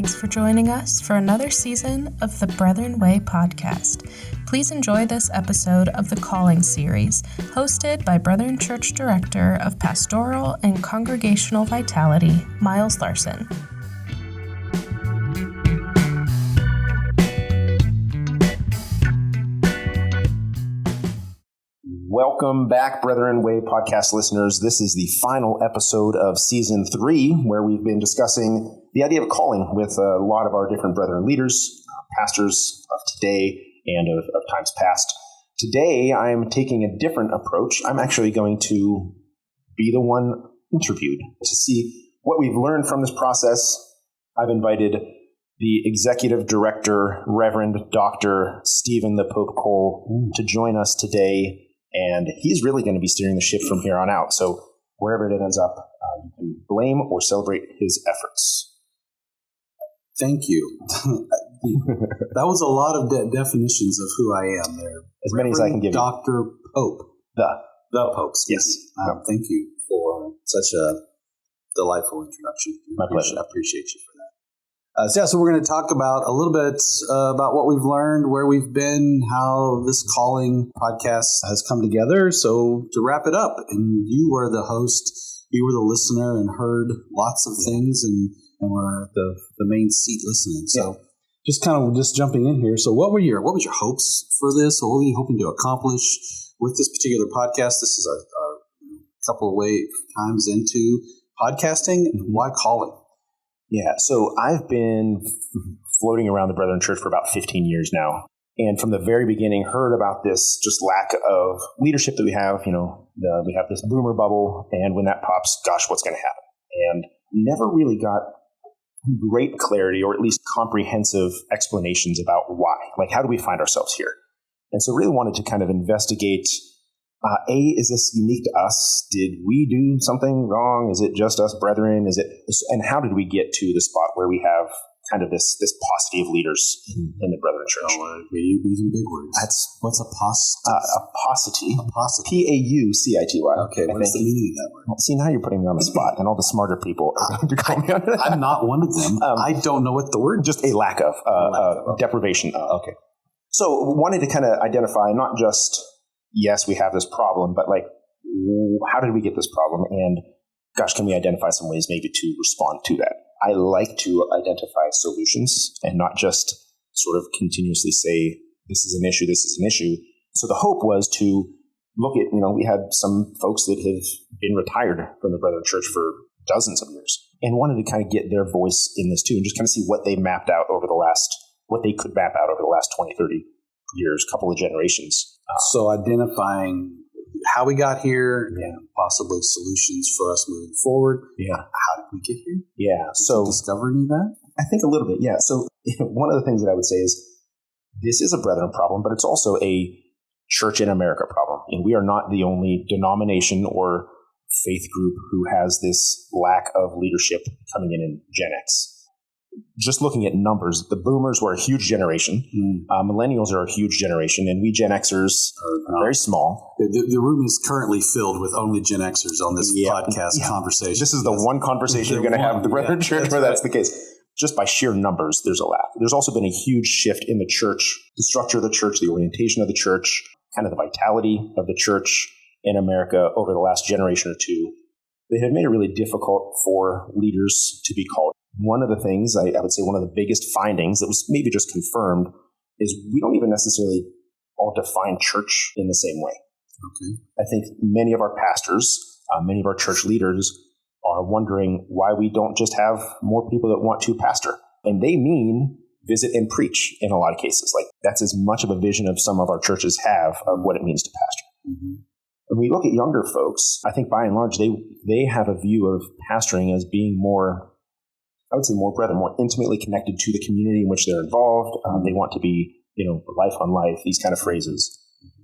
thanks for joining us for another season of the Brethren Way podcast. Please enjoy this episode of the Calling series, hosted by Brethren Church Director of Pastoral and Congregational Vitality, Miles Larson. Welcome back, Brethren Way podcast listeners. This is the final episode of Season 3, where we've been discussing the idea of calling with a lot of our different Brethren leaders, pastors of today and of times past. Today, I'm taking a different approach. I'm actually going to be the one interviewed to see what we've learned from this process. I've invited the Executive Director, Reverend Dr. Stephen the Pope Cole, to join us today. And he's really going to be steering the ship from here on out. So wherever it ends up, you can blame or celebrate his efforts. Thank you. That was a lot of definitions of who I am there. As many as I can give you. Dr. Pope. The Pope. Yes. Thank you for such a delightful introduction. My pleasure. I appreciate you for that. So we're going to talk about a little bit about what we've learned, where we've been, how this Calling podcast has come together. So to wrap it up, and you were the host, you were the listener and heard lots of things and were at the main seat listening. So just jumping in here. So what was your hopes for this? What were you hoping to accomplish with this particular podcast? This is our couple of times into podcasting. Why Calling? Yeah, so I've been floating around the Brethren Church for about 15 years now. And from the very beginning, heard about this just lack of leadership that we have. We have this boomer bubble, and when that pops, gosh, what's going to happen? And never really got great clarity, or at least comprehensive explanations about why. Like, how do we find ourselves here? And so really wanted to kind of investigate, is this unique to us? Did we do something wrong? Is it just us brethren? And how did we get to the spot where we have kind of this paucity of leaders in the Brethren Church? You're using big words. What's a paucity? A paucity. Paucity. Okay, what's the meaning of that word? See, now you're putting me on the spot, and all the smarter people are going to call me on that. I'm not one of them. I don't know what the word. Just a lack of deprivation. Okay. So wanted to kind of identify not just, yes, we have this problem, but like, how did we get this problem? And gosh, can we identify some ways maybe to respond to that? I like to identify solutions and not just sort of continuously say, this is an issue. So the hope was to look at, we had some folks that have been retired from the Brethren Church for dozens of years and wanted to kind of get their voice in this too, and just kind of see what they could map out over the last 20, 30 years, couple of generations. So identifying how we got here and possibly solutions for us moving forward. Yeah. How did we get here? Yeah. So discover any of that? I think a little bit. Yeah. So one of the things that I would say is this is a brethren problem, but it's also a church in America problem. And we are not the only denomination or faith group who has this lack of leadership coming in Gen X. Just looking at numbers, the boomers were a huge generation. Millennials are a huge generation, and we Gen Xers are very small. The room is currently filled with only Gen Xers on this podcast conversation. This is the one conversation you're going to have with the Brethren Church where that's the case. Just by sheer numbers, there's a lack. There's also been a huge shift in the church, the structure of the church, the orientation of the church, kind of the vitality of the church in America over the last generation or two. They have made it really difficult for leaders to be called. One of the things, I would say one of the biggest findings that was maybe just confirmed is we don't even necessarily all define church in the same way. Okay. I think many of our pastors, many of our church leaders are wondering why we don't just have more people that want to pastor. And they mean visit and preach in a lot of cases. Like that's as much of a vision of some of our churches have of what it means to pastor. Mm-hmm. When we look at younger folks, I think by and large, they have a view of pastoring as being more, I would say more intimately connected to the community in which they're involved. They want to be, life on life, these kind of phrases.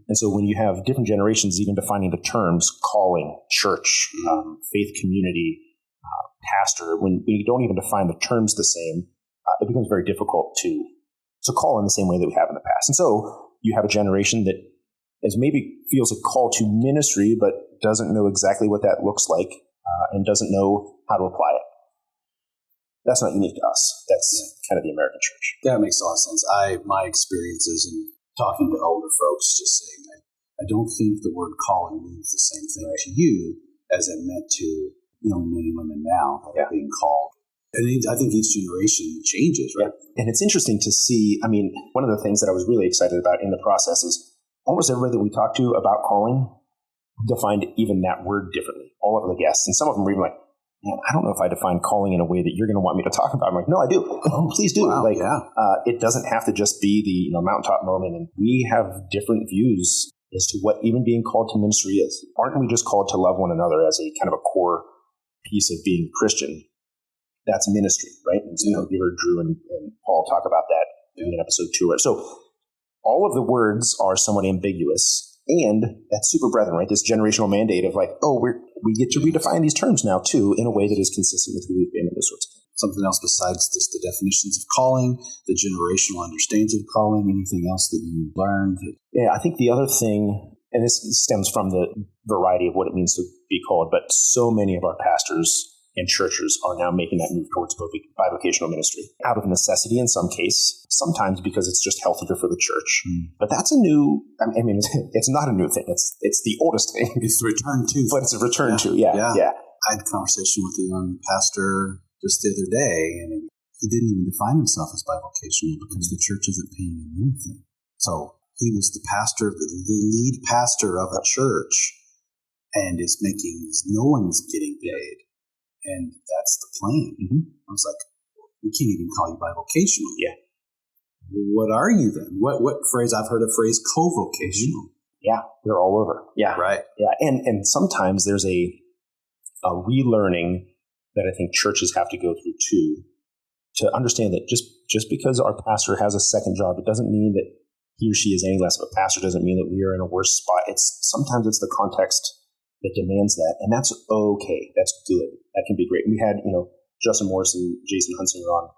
And so when you have different generations even defining the terms calling, church, faith community, pastor, when you don't even define the terms the same, it becomes very difficult to call in the same way that we have in the past. And so you have a generation that is maybe feels a call to ministry, but doesn't know exactly what that looks like and doesn't know how to apply it. That's not unique to us. That's kind of the American church. That makes a lot of sense. My experiences in talking to older folks just saying, I don't think the word calling means the same thing to you as it meant to young men and women now that are being called. And I think each generation changes, right? And it's interesting to see, one of the things that I was really excited about in the process is almost everybody that we talked to about calling defined even that word differently, all of the guests. And some of them were even like, man, I don't know if I define calling in a way that you're going to want me to talk about. I'm like, no, I do. Oh, please do. Wow, it doesn't have to just be the mountaintop moment. And we have different views as to what even being called to ministry is. Aren't we just called to love one another as a kind of a core piece of being Christian? That's ministry, right? And so, you heard Drew and Paul talk about that in episode 2. Right? So all of the words are somewhat ambiguous. And that's super brethren, right? This generational mandate of like, we get to redefine these terms now too in a way that is consistent with who we've been and those sorts of things. Something else besides just the definitions of calling, the generational understandings of calling, anything else that you learned? Yeah, I think the other thing, and this stems from the variety of what it means to be called, but so many of our pastors and churches are now making that move towards bivocational ministry out of necessity in some case, sometimes because it's just healthier for the church. But that's a new, it's not a new thing. It's the oldest thing. It's a return to. But it's a return to, yeah. I had a conversation with a young pastor just the other day, and he didn't even define himself as bivocational because the church isn't paying him anything. So he was the pastor, the lead pastor of a church, and is making, no one's getting paid. And that's the plan. I was like, we can't even call you bivocational. Yeah. What are you then? What phrase? I've heard a phrase, co-vocational. Yeah, they're all over. Yeah. Right. Yeah. And sometimes there's a relearning that I think churches have to go through too, to understand that just because our pastor has a second job, it doesn't mean that he or she is any less of a pastor, doesn't mean that we are in a worse spot. Sometimes it's the context that demands that, and that's okay. That's good. That can be great. We had, Justin Morris and Jason Hunsinger on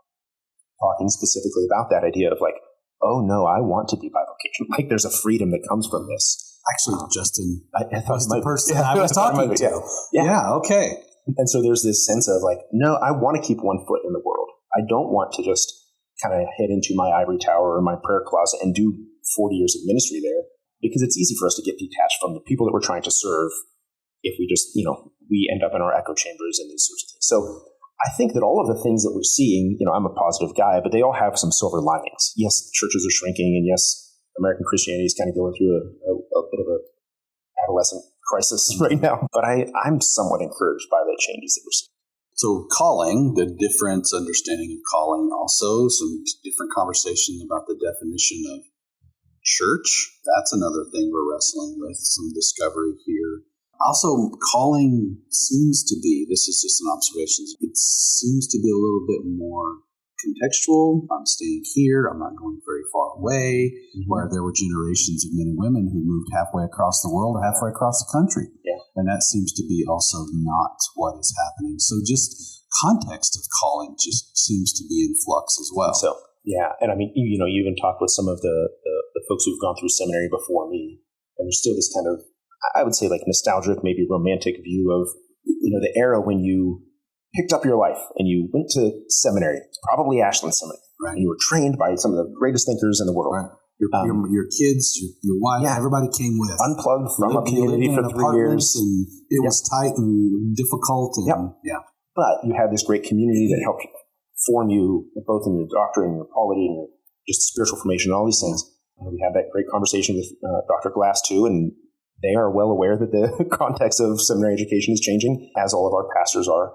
talking specifically about that idea of like, oh no, I want to be bivocational. Like there's a freedom that comes from this. Actually, Justin, I thought was the person I was talking to. Yeah, okay. And so there's this sense of like, no, I want to keep one foot in the world. I don't want to just kind of head into my ivory tower or my prayer closet and do 40 years of ministry there, because it's easy for us to get detached from the people that we're trying to serve if we just, we end up in our echo chambers and these sorts of things. So I think that all of the things that we're seeing, I'm a positive guy, but they all have some silver linings. Yes, churches are shrinking, and yes, American Christianity is kind of going through a bit of a adolescent crisis right now. But I'm somewhat encouraged by the changes that we're seeing. So calling, the different understanding of calling, also some different conversation about the definition of church. That's another thing we're wrestling with, some discovery here. Also, calling seems to be, this is just an observation, it seems to be a little bit more contextual. I'm staying here. I'm not going very far away, where there were generations of men and women who moved halfway across the world, halfway across the country. Yeah. And that seems to be also not what is happening. So just context of calling just seems to be in flux as well. So, yeah. And you even talked with some of the folks who've gone through seminary before me, and there's still this kind of, I would say, like nostalgic, maybe romantic view of, the era when you picked up your life and you went to seminary, probably Ashland Seminary, right? And you were trained by some of the greatest thinkers in the world. Right. Your kids, your wife, everybody came with. Unplugged from a community for 3 years. And it was tight and difficult. And, But you had this great community that helped form you both in your doctrine and your polity and your just spiritual formation and all these things. And we had that great conversation with Dr. Glass too, and they are well aware that the context of seminary education is changing, as all of our pastors are.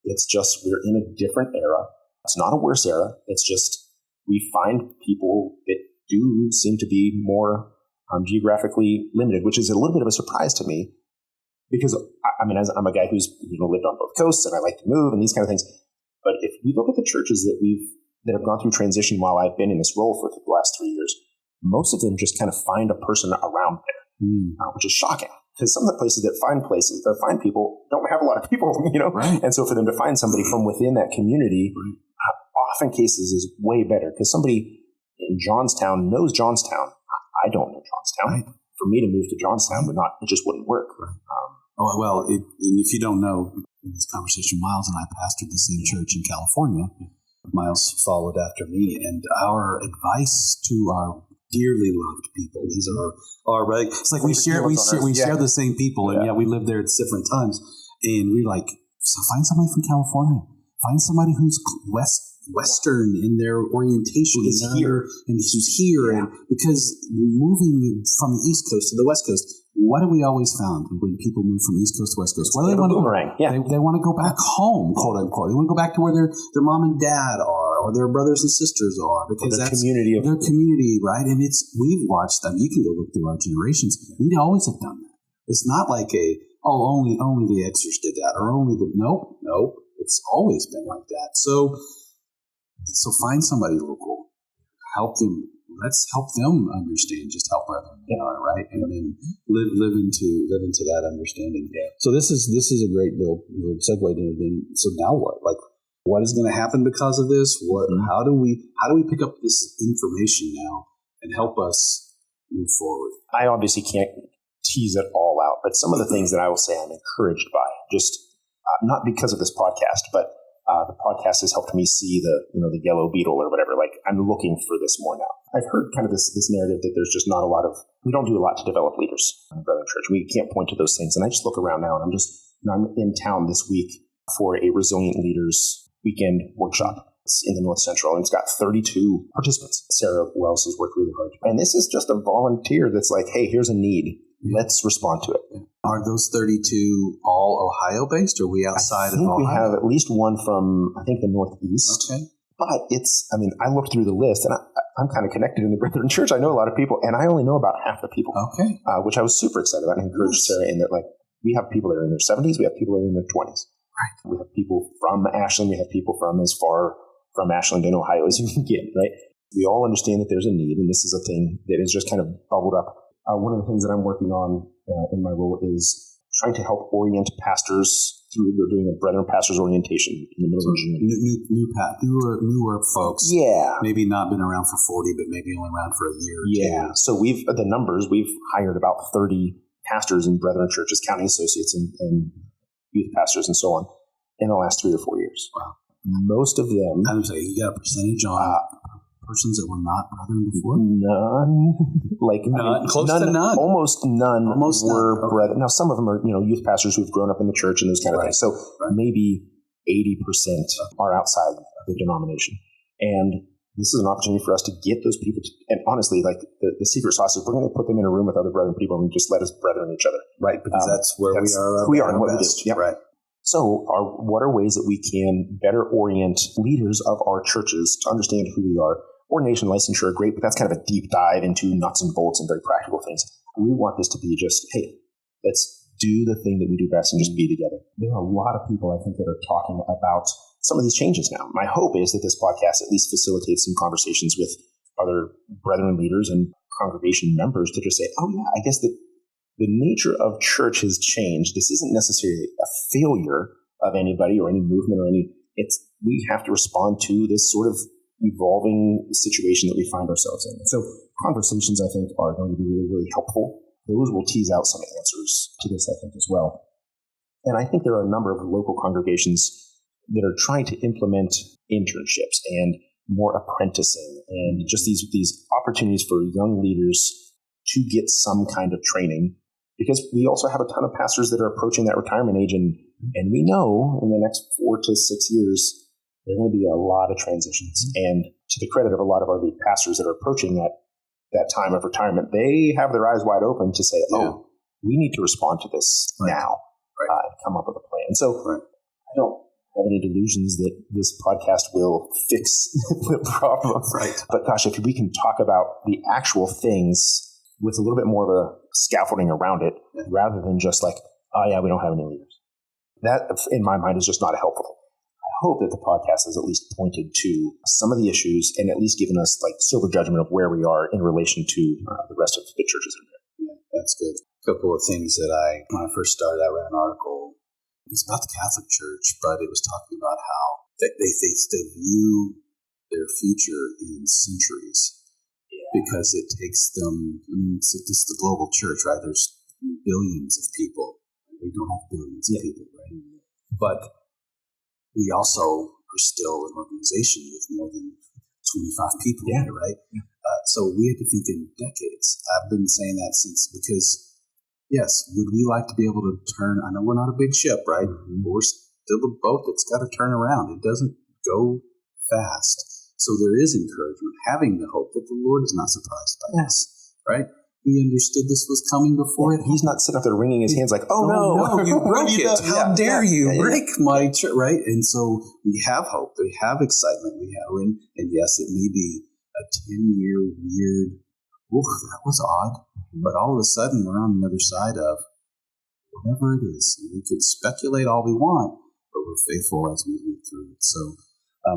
It's just we're in a different era. It's not a worse era. It's just we find people that do seem to be more geographically limited, which is a little bit of a surprise to me, because as I'm a guy who's lived on both coasts and I like to move and these kind of things. But if we look at the churches that have gone through transition while I've been in this role for the last 3 years, most of them just kind of find a person around there. Which is shocking, because some of the places that find people don't have a lot of people, Right. And so for them to find somebody from within that community, often cases is way better, because somebody in Johnstown knows Johnstown. I don't know Johnstown. Right. For me to move to Johnstown it just wouldn't work. Right. If you don't know, in this conversation, Miles and I pastored the same church in California. Miles followed after me, and our advice to our dearly loved people, these are our right. It's like we share the same people, and yet we live there at different times. And we're like, so find somebody from California, find somebody who's Western in their orientation, and who's here, and because moving from the East Coast to the West Coast, what have we always found when people move from East Coast to West Coast? Well, they want to they want to go back home, quote unquote. They want to go back to where their mom and dad are, or their brothers and sisters are, because that's their community, right? And we've watched them. You can go look through our generations. We always have done that. It's not like only the Xers did that, or only nope. It's always been like that. So find somebody local, help them. Let's help them understand just how brethren they are, right? And then live into that understanding. Yeah. So this is a great little segue to then. So now what? Like, what is going to happen because of this? How do we pick up this information now and help us move forward? I obviously can't tease it all out, but some of the things that I will say I'm encouraged by, just not because of this podcast, but the podcast has helped me see the yellow beetle or whatever. Like, I'm looking for this more now. I've heard kind of this narrative that there's just not a lot of, we don't do a lot to develop leaders in the Brethren Church. We can't point to those things. And I just look around now, and I'm in town this week for a Resilient Leaders weekend workshop. It's in the North Central, and it's got 32 participants. Sarah Wells has worked really hard. And this is just a volunteer that's like, hey, here's a need. Let's respond to it. Are those 32 all Ohio-based, or are we outside of Ohio? We have at least one from, I think, the Northeast. Okay. But I looked through the list, and I'm kind of connected in the Brethren Church. I know a lot of people, and I only know about half the people. Okay. Which I was super excited about, and encouraged Sarah in that, like, we have people that are in their 70s, we have people that are in their 20s. Right. We have people from Ashland, we have people from as far from Ashland in Ohio as you can get, right? We all understand that there's a need, and this is a thing that has just kind of bubbled up. One of the things that I'm working on in my role is trying to help orient pastors through. We're doing a Brethren Pastors Orientation in the middle of June. Newer folks. Yeah. Maybe not been around for 40, but maybe only around for a year or two. So we've hired about 30 pastors in Brethren churches, county associates and youth pastors and so on in the last 3 or 4 years. Wow. Most of them. I would say you got a percentage on persons that were not brethren before? None. Close to none. Almost none were brethren. Now, some of them are, youth pastors who've grown up in the church and those kind of things. So maybe 80% are outside the denomination. And this is an opportunity for us to get those people to, and honestly, like the secret sauce is we're going to put them in a room with other brethren people and just let us brethren each other. Right, because that's where we are. We are and what we do. Yep. Right. So what are ways that we can better orient leaders of our churches to understand who we are? Ordination, licensure are great, but that's kind of a deep dive into nuts and bolts and very practical things. We want this to be just, hey, let's do the thing that we do best and just be together. There are a lot of people, I think, that are talking about some of these changes now. My hope is that this podcast at least facilitates some conversations with other brethren leaders and congregation members to just say, oh yeah, I guess that the nature of church has changed. This isn't necessarily a failure of anybody or any movement or we have to respond to this sort of evolving situation that we find ourselves in. So conversations, I think, are going to be really, really helpful. Those will tease out some answers to this, I think, as well. And I think there are a number of local congregations that are trying to implement internships and more apprenticing and just these opportunities for young leaders to get some kind of training, because we also have a ton of pastors that are approaching that retirement age, and we know in the next 4 to 6 years there are going to be a lot of transitions. And to the credit of a lot of our lead pastors that are approaching that time of retirement, they have their eyes wide open to say, we need to respond to this now and come up with a plan. So I don't have any delusions that this podcast will fix the problem. Right. But gosh, if we can talk about the actual things with a little bit more of a scaffolding around it, rather than just like, oh yeah, we don't have any leaders. That, in my mind, is just not helpful. I hope that the podcast has at least pointed to some of the issues and at least given us like sober judgment of where we are in relation to the rest of the churches in there. Yeah, that's good. A couple of things that when I first started, I read an article. It was about the Catholic Church, but it was talking about how they view their future in centuries because it takes them. I mean, it's the global church, right? There's billions of people. We don't have billions of people, right? But we also are still an organization with more than 25 people in it, right? Yeah. So we had to think in decades. I've been saying that because, yes, would we like to be able to turn, I know we're not a big ship, right? Mm-hmm. But we're still a boat that's got to turn around. It doesn't go fast. So there is encouragement, having the hope that the Lord is not surprised by us, right? He understood this was coming before it. He's not sitting up there wringing his hands like, oh no, you broke it. How dare you break my church, right? And so we have hope. We have excitement. We have, and yes, it may be a 10-year weird, that was odd. But all of a sudden, we're on the other side of whatever it is. We could speculate all we want, but we're faithful as we move through it. So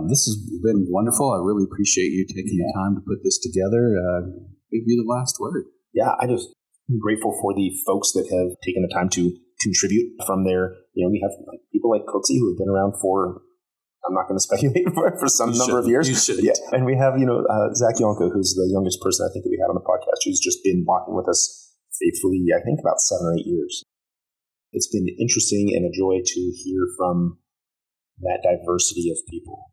this has been wonderful. I really appreciate you taking the time to put this together. Give you the last word. Yeah, I'm grateful for the folks that have taken the time to contribute from their, we have people like Cooksey who have been around for, I'm not going to speculate, for some number of years. You shouldn't. Yeah. And we have, Zach Yonko, who's the youngest person I think that we had on the podcast, who's just been walking with us faithfully, I think about 7 or 8 years. It's been interesting and a joy to hear from that diversity of people,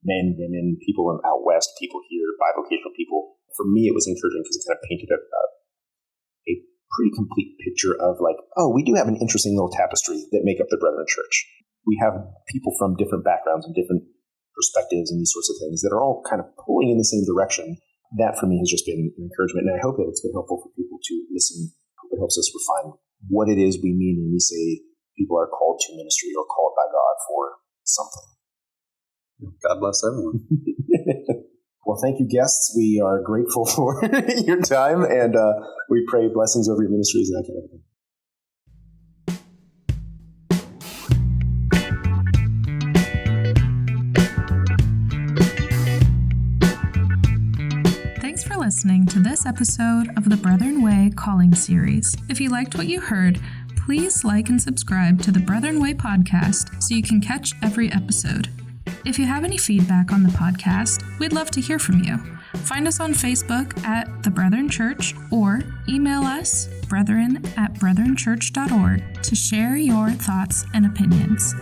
men, women, people out west, people here, bivocational people. For me, it was encouraging because it kind of painted a pretty complete picture of we do have an interesting little tapestry that make up the Brethren Church. We have people from different backgrounds and different perspectives and these sorts of things that are all kind of pulling in the same direction. That for me has just been an encouragement. And I hope that it's been helpful for people to listen. It helps us refine what it is we mean when we say people are called to ministry or called by God for something. God bless everyone. Well, thank you, guests. We are grateful for your time, and we pray blessings over your ministries and that kind of thing. Thanks for listening to this episode of the Brethren Way Calling Series. If you liked what you heard, please like and subscribe to the Brethren Way podcast so you can catch every episode. If you have any feedback on the podcast, we'd love to hear from you. Find us on Facebook at The Brethren Church or email us brethren@brethrenchurch.org to share your thoughts and opinions.